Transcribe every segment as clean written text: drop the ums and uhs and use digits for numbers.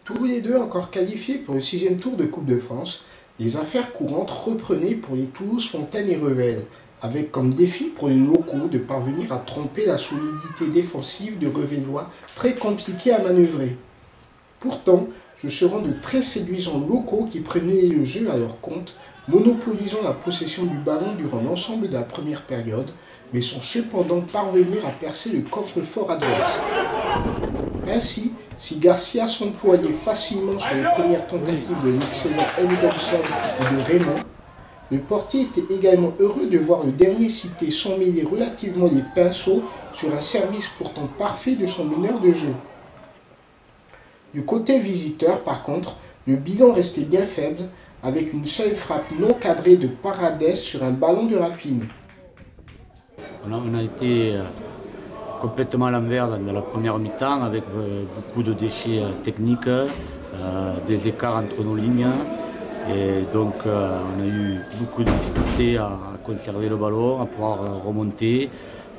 Tous les deux encore qualifiés pour le 6e tour de Coupe de France, les affaires courantes reprenaient pour les Toulouse Fontaine et Revel, avec comme défi pour les locaux de parvenir à tromper la solidité défensive de Revellois très compliquée à manœuvrer. Pourtant, ce seront de très séduisants locaux qui prenaient le jeu à leur compte, monopolisant la possession du ballon durant l'ensemble de la première période, mais sont cependant parvenus à percer le coffre-fort adverse. Ainsi, si Garcia s'employait facilement sur les premières tentatives de l'excellent Henderson et de Raymond, le portier était également heureux de voir le dernier cité s'emmêler relativement les pinceaux sur un service pourtant parfait de son meneur de jeu. Du côté visiteur, par contre, le bilan restait bien faible, avec une seule frappe non cadrée de Paradès sur un ballon de Rapine. On a été complètement à l'envers dans la première mi-temps, avec beaucoup de déchets techniques, des écarts entre nos lignes. Et donc on a eu beaucoup de difficultés à conserver le ballon, à pouvoir remonter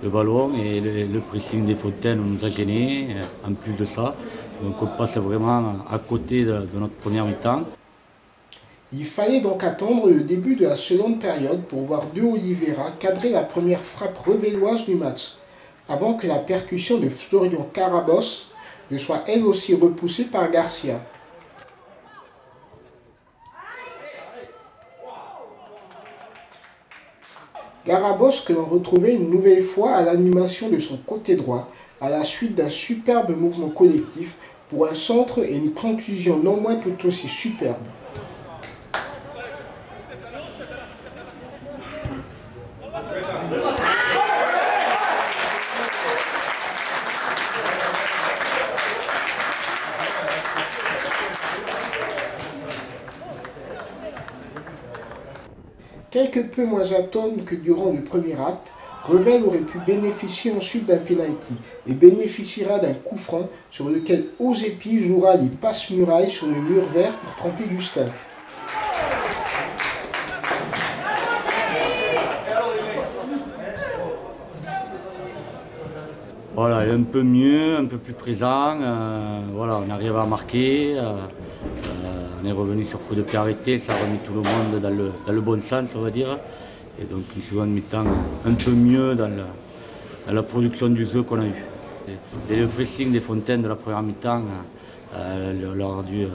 le ballon. Et le pressing des Fontaines nous a gênés, en plus de ça. Donc on passe vraiment à côté de notre première mi-temps. Il fallait donc attendre le début de la seconde période pour voir De Oliveira cadrer la première frappe revelloise du match, avant que la percussion de Florian Garabos ne soit elle aussi repoussée par Garcia. Garabos que l'on retrouvait une nouvelle fois à l'animation de son côté droit, à la suite d'un superbe mouvement collectif pour un centre et une conclusion non moins tout aussi superbe. Quelque peu moins atone que durant le premier acte, Revel aurait pu bénéficier ensuite d'un penalty et bénéficiera d'un coup franc sur lequel Ozepi jouera les passe-murailles sur le mur vert pour tromper Gustin. Voilà, il est un peu mieux, un peu plus présent. Voilà, on arrive à marquer. On est revenu sur coup de pied arrêté, ça a remis tout le monde dans le bon sens, on va dire. Et donc une seconde mi-temps un peu mieux dans la production du jeu qu'on a eu. Et le pressing des Fontaines de la première mi-temps leur a dû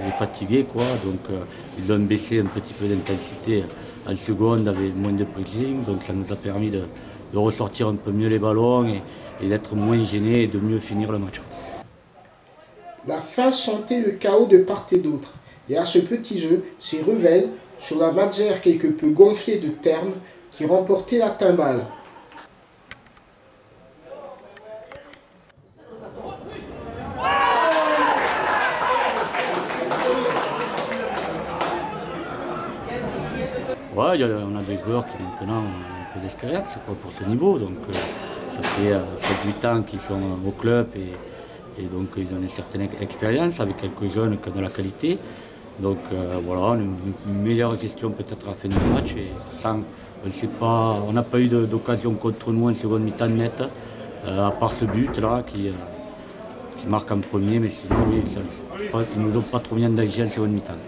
les fatiguer, quoi. Donc ils ont baissé un petit peu d'intensité en seconde avec moins de pressing. Donc ça nous a permis de ressortir un peu mieux les ballons et d'être moins gênés et de mieux finir le match. La fin sentait le chaos de part et d'autre, et à ce petit jeu, c'est Revel, sur la Madjer quelque peu gonflée de termes, qui remportait la timbale. Ouais, on a des joueurs qui maintenant ont un peu d'expérience pour ce niveau, donc ça fait 7-8 ans qu'ils sont au club et donc ils ont une certaine expérience avec quelques jeunes qui ont de la qualité. Donc voilà, une meilleure gestion peut-être à la fin du match. Et sans, on n'a pas eu d'occasion contre nous en seconde mi-temps nette, à part ce but-là qui marque en premier, mais sinon oui, ils ne nous ont pas trop bien d'agir en seconde mi-temps.